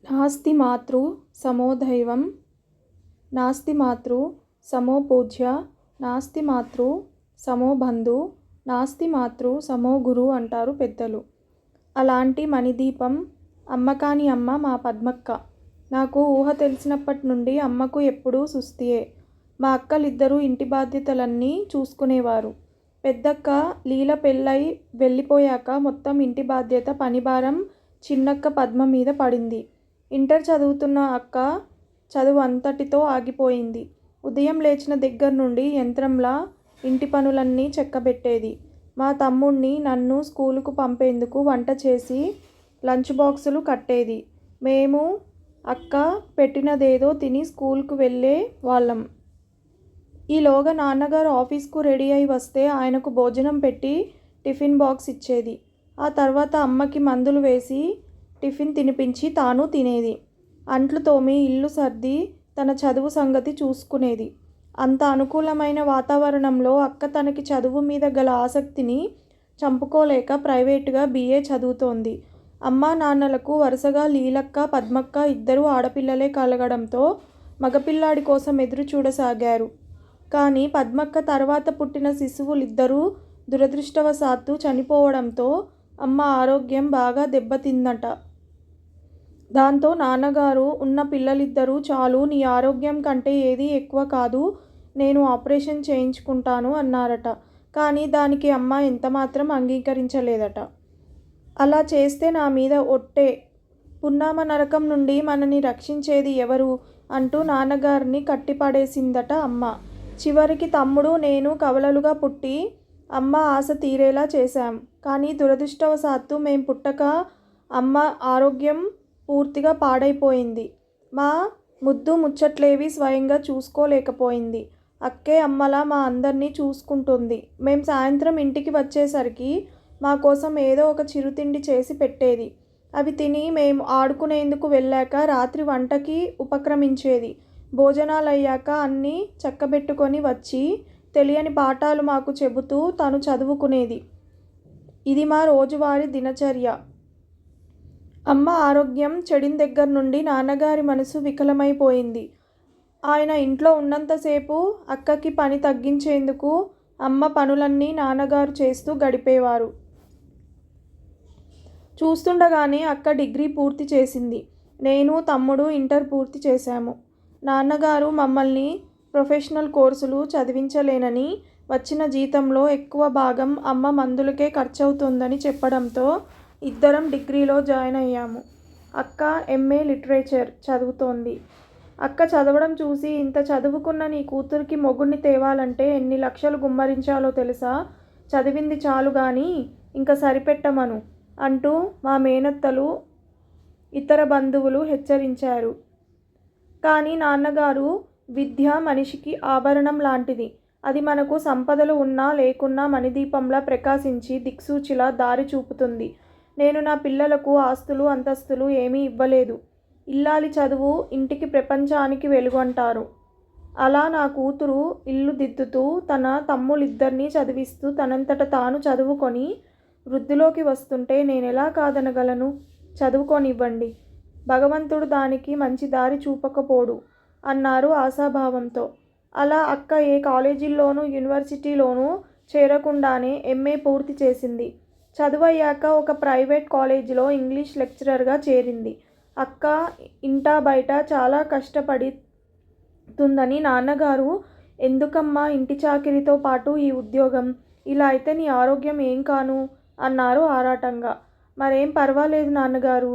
నాస్తి మాతృ సమో దైవం, నాస్తి మాతృ సమో పూజ్య, నాస్తి మాతృ సమో బంధు, నాస్తి మాతృ సమో గురు అంటారు పెద్దలు. అలాంటి మణిదీపం అమ్మ కాని అమ్మ మా పద్మక్క. నాకు ఊహ తెలిసినప్పటి నుండి అమ్మకు ఎప్పుడూ సుస్థియే. మా అక్కలిద్దరూ ఇంటి బాధ్యతలన్నీ చూసుకునేవారు. పెద్దక్క లీల పెళ్ళై వెళ్ళిపోయాక మొత్తం ఇంటి బాధ్యత పనిభారం చిన్నక్క పద్మ మీద పడింది. ఇంటర్ చదువుతున్న అక్క చదువు అంతటితో ఆగిపోయింది. ఉదయం లేచిన దగ్గర నుండి యంత్రంలా ఇంటి పనులన్నీ చక్కబెట్టేది. మా తమ్ముణ్ణి నన్ను స్కూలుకు పంపేందుకు వంట చేసి లంచ్ బాక్సులు కట్టేది. మేము అక్క పెట్టినదేదో తిని స్కూల్కు వెళ్ళే వాళ్ళం. ఈలోగా నాన్నగారు ఆఫీస్కు రెడీ అయి వస్తే ఆయనకు భోజనం పెట్టి టిఫిన్ బాక్స్ ఇచ్చేది. ఆ తర్వాత అమ్మకి మందులు వేసి టిఫిన్ తినిపించి తాను తినేది. అంట్లు తోమి ఇల్లు సర్ది తన చదువు సంగతి చూసుకునేది. అంత అనుకూలమైన వాతావరణంలో అక్క తనకి చదువు మీద గల ఆసక్తిని చంపుకోలేక ప్రైవేటుగా BA చదువుతోంది. అమ్మా నాన్నలకు వరుసగా లీలక్క, పద్మక్క ఇద్దరు ఆడపిల్లలే కలగడంతో మగపిల్లాడి కోసం ఎదురు చూడసాగారు. కానీ పద్మక్క తర్వాత పుట్టిన శిశువులిద్దరూ దురదృష్టవశాత్తు చనిపోవడంతో అమ్మ ఆరోగ్యం బాగా దెబ్బతిందట. దాంతో నాన్నగారు ఉన్న పిల్లలిద్దరూ చాలు, నీ ఆరోగ్యం కంటే ఏదీ ఎక్కువ కాదు, నేను ఆపరేషన్ చేయించుకుంటాను అన్నారట. కానీ దానికి అమ్మ ఎంతమాత్రం అంగీకరించలేదట. అలా చేస్తే నా మీద ఒట్టే, పున్నామ నరకం నుండి మనని రక్షించేది ఎవరు అంటూ నాన్నగారిని కట్టిపడేసిందట అమ్మ. చివరికి తమ్ముడు నేను కవలలుగా పుట్టి అమ్మ ఆశ తీరేలా చేశాం. కానీ దురదృష్టవశాత్తు మేం పుట్టక అమ్మ ఆరోగ్యం పూర్తిగా పాడైపోయింది. మా ముద్దు ముచ్చట్లేవి స్వయంగా చూసుకోలేకపోయింది. అక్కే అమ్మలా మా అందర్నీ చూసుకుంటుంది. మేం సాయంత్రం ఇంటికి వచ్చేసరికి మా కోసం ఏదో ఒక చిరుతిండి చేసి పెట్టేది. అవి తిని మేము ఆడుకునేందుకు వెళ్ళాక రాత్రి వంటకి ఉపక్రమించేది. భోజనాలయ్యాక అన్నీ చక్కబెట్టుకొని వచ్చి తెలియని పాఠాలు మాకు చెబుతూ తను చదువుకునేది. ఇది మా రోజువారీ దినచర్య. అమ్మ ఆరోగ్యం చెడిన దగ్గర నుండి నాన్నగారి మనసు వికలమైపోయింది. ఆయన ఇంట్లో ఉన్నంతసేపు అక్కకి పని తగ్గించేందుకు అమ్మ పనులన్నీ నాన్నగారు చేస్తూ గడిపేవారు. చూస్తుండగానే అక్క డిగ్రీ పూర్తి చేసింది. నేను తమ్ముడు ఇంటర్ పూర్తి చేశాము. నాన్నగారు మమ్మల్ని ప్రొఫెషనల్ కోర్సులు చదివించలేనని, వచ్చిన జీతంలో ఎక్కువ భాగం అమ్మ మందులకే ఖర్చవుతుందని చెప్పడంతో ఇద్దరం డిగ్రీలో జాయిన్ అయ్యాము. అక్క MA లిటరేచర్ చదువుతోంది. అక్క చదవడం చూసి, ఇంత చదువుకున్న నీ కూతురికి మొగుణ్ణి తేవాలంటే ఎన్ని లక్షలు గుమ్మరించాలో తెలుసా, చదివింది చాలు గాని ఇంక సరిపెట్టమను అంటూ మా మేనత్తలు, ఇతర బంధువులు హెచ్చరించారు. కానీ నాన్నగారు, విద్య మనిషికి ఆభరణం లాంటిది. అది మనకు సంపదలు ఉన్నా లేకున్నా మణిదీపంలా ప్రకాశించి దిక్సూచిలా దారి చూపుతుంది. నేను నా పిల్లలకు ఆస్తులు అంతస్తులు ఏమీ ఇవ్వలేదు. ఇల్లాలి చదువు ఇంటికి ప్రపంచానికి వెలుగు అంటారు. అలా నా కూతురు ఇల్లు దిద్దుతూ తన తమ్ముళ్ళిద్దరినీ చదివిస్తూ తనంతట తాను చదువుకొని వృద్ధిలోకి వస్తుంటే నేనెలా కాదనగలను? చదువుకోనివ్వండి, భగవంతుడు దానికి మంచి దారి చూపకపోడు అన్నారు ఆశాభావంతో. అలా అక్క ఏ కాలేజీల్లోనూ యూనివర్సిటీలోనూ చేరకుండానే MA పూర్తి చేసింది. చదువయ్యాక ఒక ప్రైవేట్ కాలేజీలో ఇంగ్లీష్ లెక్చరర్గా చేరింది. అక్క ఇంటా బయట చాలా కష్టపడుతుందని నాన్నగారు, ఎందుకమ్మా ఇంటి చాకిరీతో పాటు ఈ ఉద్యోగం, ఇలా అయితే నీ ఆరోగ్యం ఏం కాను అన్నారు ఆరాటంగా. మరేం పర్వాలేదు నాన్నగారు,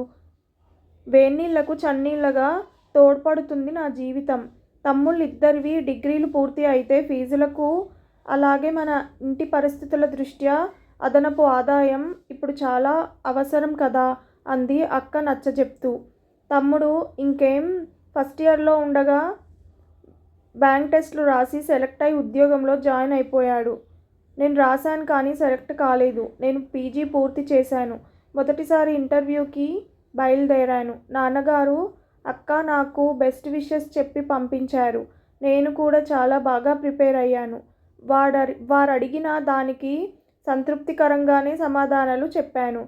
వేన్నీళ్లకు చన్నీళ్లగా తోడ్పడుతుంది నా జీవితం. తమ్ముళ్ళిద్దరివి డిగ్రీలు పూర్తి అయితే ఫీజులకు, అలాగే మన ఇంటి పరిస్థితుల దృష్ట్యా అదనపు ఆదాయం ఇప్పుడు చాలా అవసరం కదా అంది అక్క నచ్చజెప్తూ. తమ్ముడు ఇంకేం ఫస్ట్ ఇయర్లో ఉండగా బ్యాంక్ టెస్టులు రాసి సెలెక్ట్ అయి ఉద్యోగంలో జాయిన్ అయిపోయాడు. నేను రాశాను కానీ సెలెక్ట్ కాలేదు. నేను PG పూర్తి చేశాను. మొదటిసారి ఇంటర్వ్యూకి బయలుదేరాను. నాన్నగారు, అక్క నాకు బెస్ట్ విషెస్ చెప్పి పంపించారు. నేను కూడా చాలా బాగా ప్రిపేర్ అయ్యాను. వారడిగిన దానికి సంతృప్తికరంగానే సమాధానాలు చెప్పాను.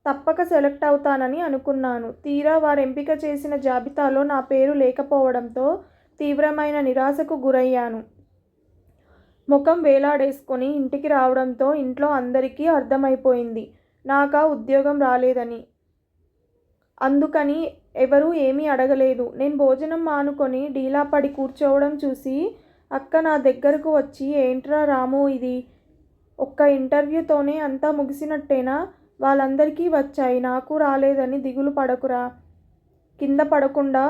తప్పక సెలెక్ట్ అవుతానని అనుకున్నాను. తీరా వారు ఎంపిక చేసిన జాబితాలో నా పేరు లేకపోవడంతో తీవ్రమైన నిరాశకు గురయ్యాను. ముఖం వేలాడేసుకొని ఇంటికి రావడంతో ఇంట్లో అందరికీ అర్థమైపోయింది నాకా ఉద్యోగం రాలేదని. అందుకని ఎవరూ ఏమీ అడగలేదు. నేను భోజనం మానుకొని డీలా పడి కూర్చోవడం చూసి అక్క నా దగ్గరకు వచ్చి, ఏంట్రా రాము ఇది? ఒక్క ఇంటర్వ్యూతోనే అంతా ముగిసినట్టేనా? వాళ్ళందరికీ వచ్చాయి, నాకు రాలేదని దిగులు పడకురా. కింద పడకుండా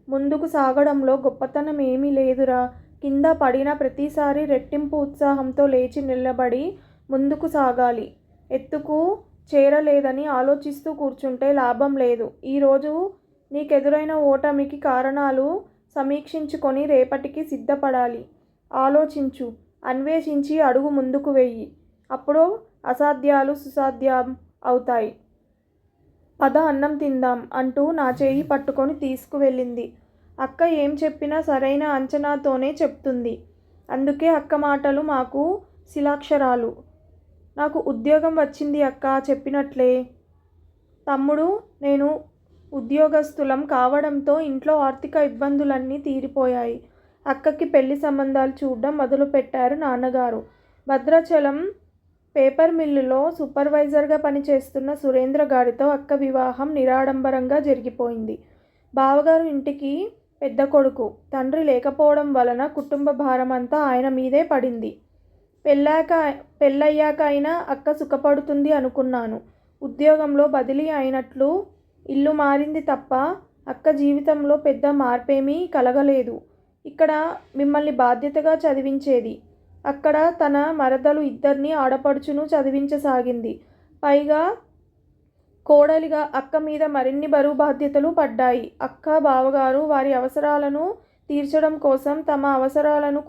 ముందుకు సాగడంలో గొప్పతనం ఏమీ లేదురా. కింద పడిన ప్రతిసారి రెట్టింపు ఉత్సాహంతో లేచి నిలబడి ముందుకు సాగాలి. ఎత్తుకు చేరలేదని ఆలోచిస్తూ కూర్చుంటే లాభం లేదు. ఈరోజు నీకెదురైన ఓటమికి కారణాలు సమీక్షించుకొని రేపటికి సిద్ధపడాలి. ఆలోచించు, అన్వేషించి అడుగు ముందుకు వెయ్యి. అప్పుడు అసాధ్యాలు సుసాధ్యం అవుతాయి. పద అన్నం తిందాం అంటూ నా చేయి పట్టుకొని తీసుకువెళ్ళింది. అక్క ఏం చెప్పినా సరైన అంచనాతోనే చెప్తుంది. అందుకే అక్క మాటలు మాకు శిలాక్షరాలు. నాకు ఉద్యోగం వచ్చింది అక్క చెప్పినట్లే. తమ్ముడు నేను ఉద్యోగస్తులం కావడంతో ఇంట్లో ఆర్థిక ఇబ్బందులన్నీ తీరిపోయాయి. అక్కకి పెళ్లి సంబంధాలు చూడడం మొదలుపెట్టారు నాన్నగారు. భద్రాచలం పేపర్ మిల్లులో సూపర్వైజర్గా పనిచేస్తున్న సురేంద్ర గారితో అక్క వివాహం నిరాడంబరంగా జరిగిపోయింది. బావగారు ఇంటికి పెద్ద కొడుకు. తండ్రి లేకపోవడం వలన కుటుంబ భారం అంతా ఆయన మీదే పడింది. పెళ్ళయ్యాక అయినా అక్క సుఖపడుతుంది అనుకున్నాను. ఉద్యోగంలో బదిలీ అయినట్లు ఇల్లు మారింది తప్ప అక్క జీవితంలో పెద్ద మార్పేమీ కలగలేదు. ఇక్కడ మిమ్మల్ని బాధ్యతగా చదివించేది. అక్కడ తన మరదలు ఇద్దరిని ఆడపడుచును చదివించసాగింది. పైగా కోడలిగా అక్క మీద మరిన్ని బరువు బాధ్యతలు పడ్డాయి. అక్క బావగారు వారి అవసరాలను తీర్చడం కోసం తమ అవసరాలను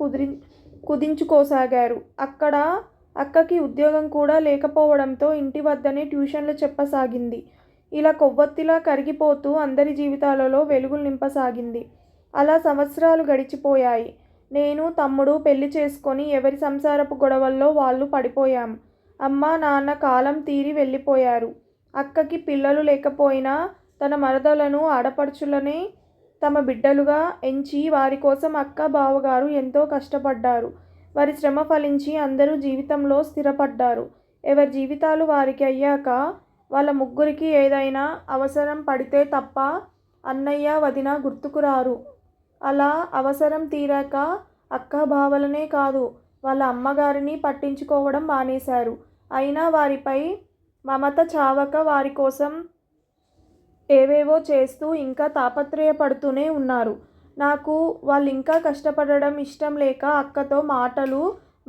కుదించుకోసాగారు. అక్కడ అక్కకి ఉద్యోగం కూడా లేకపోవడంతో ఇంటి వద్దనే ట్యూషన్లు చెప్పసాగింది. ఇలా కొవ్వొత్తిలా కరిగిపోతూ అందరి జీవితాలలో వెలుగులు నింపసాగింది. అలా సంవత్సరాలు గడిచిపోయాయి. నేను తమ్ముడు పెళ్లి చేసుకొని ఎవరి సంసారపు గొడవల్లో వాళ్ళు పడిపోయాం. అమ్మ నాన్న కాలం తీరి వెళ్ళిపోయారు. అక్కకి పిల్లలు లేకపోయినా తన మరదలను ఆడపడుచులనే తమ బిడ్డలుగా ఎంచి వారి కోసం అక్క బావగారు ఎంతో కష్టపడ్డారు. వారి శ్రమ ఫలించి అందరూ జీవితంలో స్థిరపడ్డారు. ఎవరి జీవితాలు వారికి అయ్యాక వాళ్ళ ముగ్గురికి ఏదైనా అవసరం పడితే తప్ప అన్నయ్య వదిన గుర్తుకురారు. అలా అవసరం తీరాక అక్క బావలనే కాదు వాళ్ళ అమ్మగారిని పట్టించుకోవడం మానేశారు. అయినా వారిపై మమత చావక వారి కోసం ఏవేవో చేస్తూ ఇంకా తాపత్రయపడుతూనే ఉన్నారు. నాకు వాళ్ళు ఇంకా కష్టపడడం ఇష్టం లేక అక్కతో మాటలు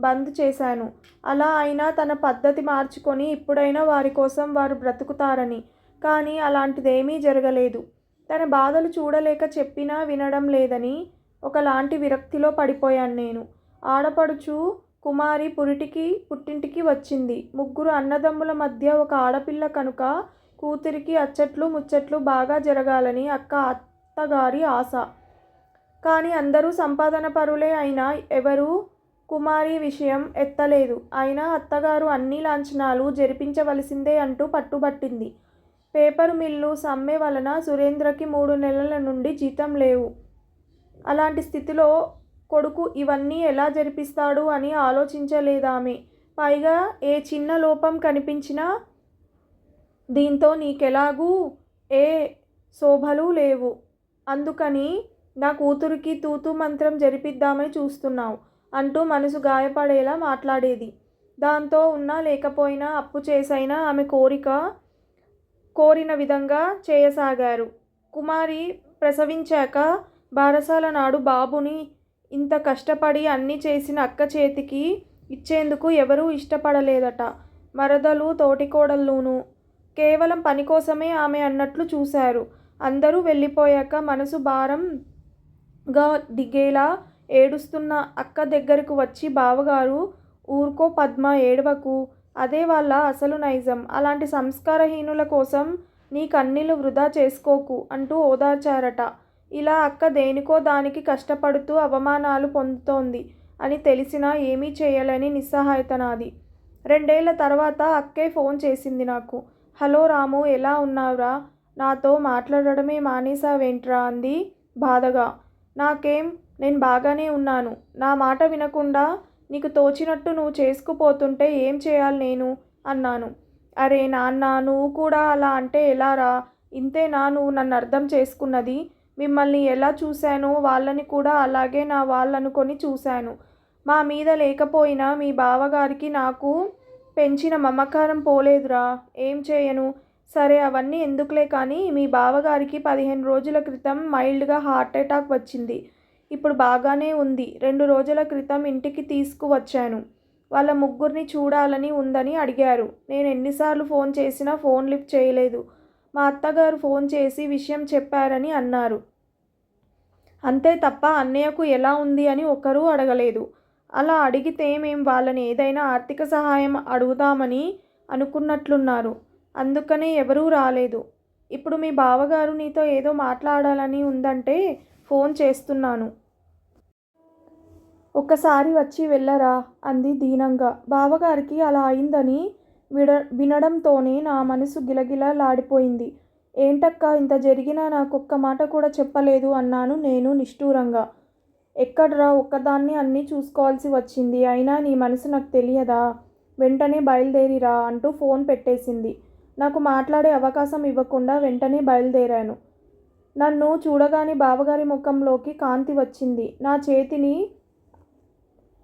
బంద్ చేశాను. అలా అయినా తన పద్ధతి మార్చుకొని ఇప్పుడైనా వారి కోసం వారు బ్రతుకుతారని. కానీ అలాంటిదేమీ జరగలేదు. తన బాధలు చూడలేక చెప్పినా వినడం లేదని ఒకలాంటి విరక్తిలో పడిపోయాను నేను. ఆడపడుచు కుమారి పుట్టింటికి వచ్చింది. ముగ్గురు అన్నదమ్ముల మధ్య ఒక ఆడపిల్ల కనుక కూతురికి అచ్చట్లు ముచ్చట్లు బాగా జరగాలని అత్తగారి ఆశ. కానీ అందరూ సంపాదన పరులే అయినా ఎవరూ కుమారి విషయం ఎత్తలేదు. అయినా అత్తగారు అన్ని లాంఛనాలు జరిపించవలసిందే అంటూ పట్టుబట్టింది. పేపరు మిల్లు సమ్మె వలన సురేంద్రకి 3 నెలల నుండి జీతం లేవు. అలాంటి స్థితిలో కొడుకు ఇవన్నీ ఎలా జరిపిస్తాడు అని ఆలోచించలేదామె. పైగా ఏ చిన్న లోపం కనిపించినా దీంతో నీకెలాగూ ఏ శోభలు లేవు. అందుకని నా కూతురికి తూతూ మంత్రం జరిపిద్దామని చూస్తున్నావు అంటూ మనసు గాయపడేలా మాట్లాడేది. దాంతో ఉన్నా లేకపోయినా అప్పు చేసైనా ఆమె కోరిన విధంగా చేయసాగారు. కుమారి ప్రసవించాక బారసాల నాడు బాబుని ఇంత కష్టపడి అన్నీ చేసిన అక్క చేతికి ఇచ్చేందుకు ఎవరూ ఇష్టపడలేదట. మరదలు తోటికోడళ్ళూను కేవలం పని కోసమే ఆమె అన్నట్లు చూశారు. అందరూ వెళ్ళిపోయాక మనసు భారంగా దిగేలా ఏడుస్తున్న అక్క దగ్గరకు వచ్చి బావగారు ఊరుకో పద్మ ఏడవకు, అదే వాళ్ళ అసలు నైజం. అలాంటి సంస్కారహీనుల కోసం నీ కన్నీళ్లు వృధా చేసుకోకు అంటూ ఓదార్చారట. ఇలా అక్క దేనికో దానికి కష్టపడుతూ అవమానాలు పొందుతోంది అని తెలిసినా ఏమీ చేయలేని నిస్సహాయత నాది. 2 ఏళ్ల తర్వాత అక్కే ఫోన్ చేసింది నాకు. హలో రాము, ఎలా ఉన్నావురా? నాతో మాట్లాడడమే మానేసావేంట్రా అంది బాధగా. నాకేం, నేను బాగానే ఉన్నాను. నా మాట వినకుండా నీకు తోచినట్టు నువ్వు చేసుకుపోతుంటే ఏం చేయాలి నేను అన్నాను. అరే నాన్న, నువ్వు కూడా అలా అంటే ఎలారా? ఇంతేనా నువ్వు నన్ను అర్థం చేసుకున్నది? మిమ్మల్ని ఎలా చూశానో వాళ్ళని కూడా అలాగే నా వాళ్ళనుకొని చూశాను. మా మీద లేకపోయినా మీ బావగారికి నాకు పెంచిన మమకారం పోలేదురా. ఏం చేయను? సరే అవన్నీ ఎందుకులే కానీ, మీ బావగారికి 15 రోజుల క్రితం మైల్డ్గా హార్ట్ అటాక్ వచ్చింది. ఇప్పుడు బాగానే ఉంది. 2 రోజుల క్రితం ఇంటికి తీసుకువచ్చాను. వాళ్ళ ముగ్గురిని చూడాలని ఉందని అడిగారు. నేను ఎన్నిసార్లు ఫోన్ చేసినా ఫోన్ లిఫ్ట్ చేయలేదు. మా అత్తగారు ఫోన్ చేసి విషయం చెప్పారని అన్నారు. అంతే తప్ప అన్నయ్యకు ఎలా ఉంది అని ఒకరూ అడగలేదు. అలా అడిగితే మేం వాళ్ళని ఏదైనా ఆర్థిక సహాయం అడుగుదామని అనుకున్నట్లున్నారు. అందుకనే ఎవరూ రాలేదు. ఇప్పుడు మీ బావగారు నీతో ఏదో మాట్లాడాలని ఉందంటే ఫోన్ చేస్తున్నాను. ఒక్కసారి వచ్చి వెళ్ళరా అంది దీనంగా. బావగారికి అలా అయిందని వినడంతోనే నా మనసు గిలగిలలాడిపోయింది. ఏంటక్కా, ఇంత జరిగినా నాకొక్క మాట కూడా చెప్పలేదు అన్నాను నేను నిష్ఠూరంగా. ఎక్కడ్రా, ఒక్కదాన్ని అన్నీ చూసుకోవాల్సి వచ్చింది. అయినా నీ మనసు నాకు తెలియదా? వెంటనే బయలుదేరిరా అంటూ ఫోన్ పెట్టేసింది. నాకు మాట్లాడే అవకాశం ఇవ్వకుండా వెంటనే బయలుదేరాను. నన్ను చూడగానే బావగారి ముఖంలోకి కాంతి వచ్చింది. నా చేతిని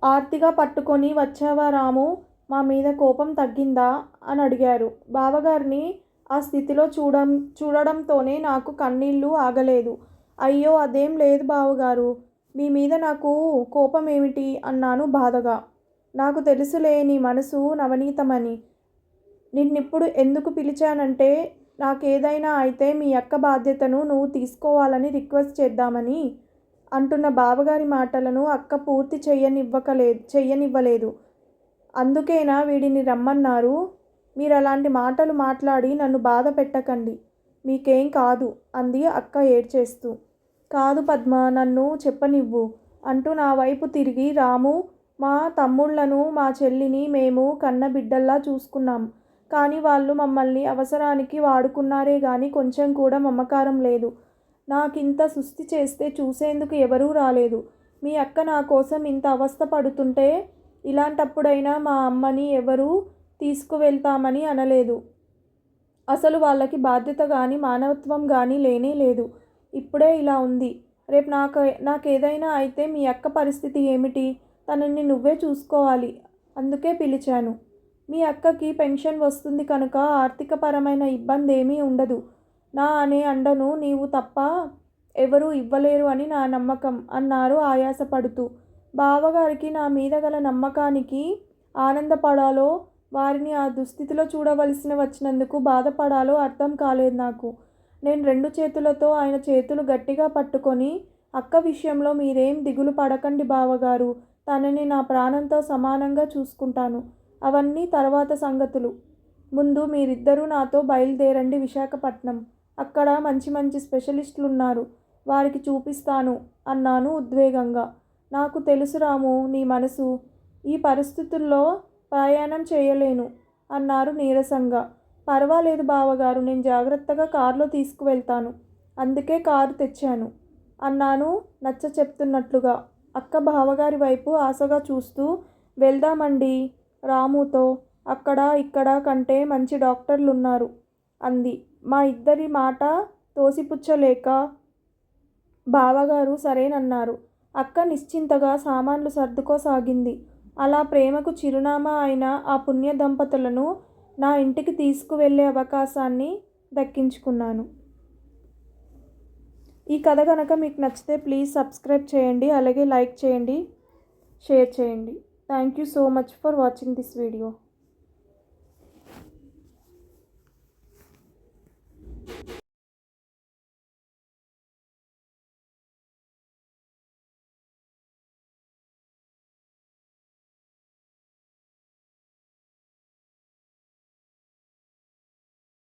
ఆర్తిగా పట్టుకొని, వచ్చావా రాము, మా మీద కోపం తగ్గిందా అని అడిగారు. బావగారిని ఆ స్థితిలో చూడడంతోనే నాకు కన్నీళ్ళు ఆగలేదు. అయ్యో అదేం లేదు బావగారు, మీ మీద నాకు కోపం ఏమిటి అన్నాను బాధగా. నాకు తెలుసులే నీ మనసు నవనీతమని. నిన్నిప్పుడు ఎందుకు పిలిచానంటే, నాకేదైనా అయితే మీ అక్క బాధ్యతను నువ్వు తీసుకోవాలని రిక్వెస్ట్ చేద్దామని అంటున్న బావగారి మాటలను అక్క పూర్తి చెయ్యనివ్వలేదు. అందుకేనా వీడిని రమ్మన్నారు? మీరు అలాంటి మాటలు మాట్లాడి నన్ను బాధ పెట్టకండి. మీకేం కాదు అంది అక్క ఏడ్చేస్తూ. కాదు పద్మ, నన్ను చెప్పనివ్వు అంటూ నా వైపు తిరిగి, రాము, మా తమ్ముళ్లను మా చెల్లిని మేము కన్న బిడ్డల్లా చూసుకున్నాం. కానీ వాళ్ళు మమ్మల్ని అవసరానికి వాడుకున్నారే గాని కొంచెం కూడా మమకారం లేదు. నాకింత సుస్థి చేస్తే చూసేందుకు ఎవరూ రాలేదు. మీ అక్క నా కోసం ఇంత అవస్థ పడుతుంటే ఇలాంటప్పుడైనా మా అమ్మని ఎవరూ తీసుకువెళ్తామని అనలేదు. అసలు వాళ్ళకి బాధ్యత కానీ మానవత్వం కానీ లేనే లేదు. ఇప్పుడే ఇలా ఉంది, రేపు నాకేదైనా అయితే మీ అక్క పరిస్థితి ఏమిటి? తనని నువ్వే చూసుకోవాలి. అందుకే పిలిచాను. మీ అక్కకి పెన్షన్ వస్తుంది కనుక ఆర్థికపరమైన ఇబ్బంది ఏమీ ఉండదు. నా అనే అండను నీవు తప్ప ఎవరూ ఇవ్వలేరు అని నా నమ్మకం అన్నారు ఆయాసపడుతూ. బావగారికి నా మీద గల నమ్మకానికి ఆనందపడాలో, వారిని ఆ దుస్థితిలో చూడవలసి వచ్చినందుకు బాధపడాలో అర్థం కాలేదు నాకు. నేను 2 చేతులతో ఆయన చేతులు గట్టిగా పట్టుకొని, అక్క విషయంలో మీరేం దిగులు పడకండి బావగారు, తనని నా ప్రాణంతో సమానంగా చూసుకుంటాను. అవన్నీ తర్వాత సంగతులు. ముందు మీరిద్దరూ నాతో బయలుదేరండి విశాఖపట్నం. అక్కడ మంచి మంచి స్పెషలిస్టులున్నారు, వారికి చూపిస్తాను అన్నాను ఉద్వేగంగా. నాకు తెలుసు రాము, నీ మనసు. ఈ పరిస్థితుల్లో ప్రయాణం చేయలేను అన్నారు నీరసంగా. పర్వాలేదు బావగారు, నేను జాగ్రత్తగా కారులో తీసుకువెళ్తాను. అందుకే కారు తెచ్చాను అన్నాను నచ్చ చెప్తున్నట్లుగా. అక్క బావగారి వైపు ఆశగా చూస్తూ, వెళ్దామండి రాముతో, అక్కడ ఇక్కడ కంటే మంచి డాక్టర్లున్నారు అంది. మా ఇద్దరి మాట తోసిపుచ్చలేక బావగారు సరేనన్నారు. అక్క నిశ్చింతగా సామాన్లు సర్దుకోసాగింది. అలా ప్రేమకు చిరునామా అయిన ఆ పుణ్య దంపతులను నా ఇంటికి తీసుకువెళ్ళే అవకాశాన్ని దక్కించుకున్నాను. ఈ కథ కనుక మీకు నచ్చితే ప్లీజ్ సబ్స్క్రైబ్ చేయండి, అలాగే లైక్ చేయండి, షేర్ చేయండి. Thank you so much for watching this video.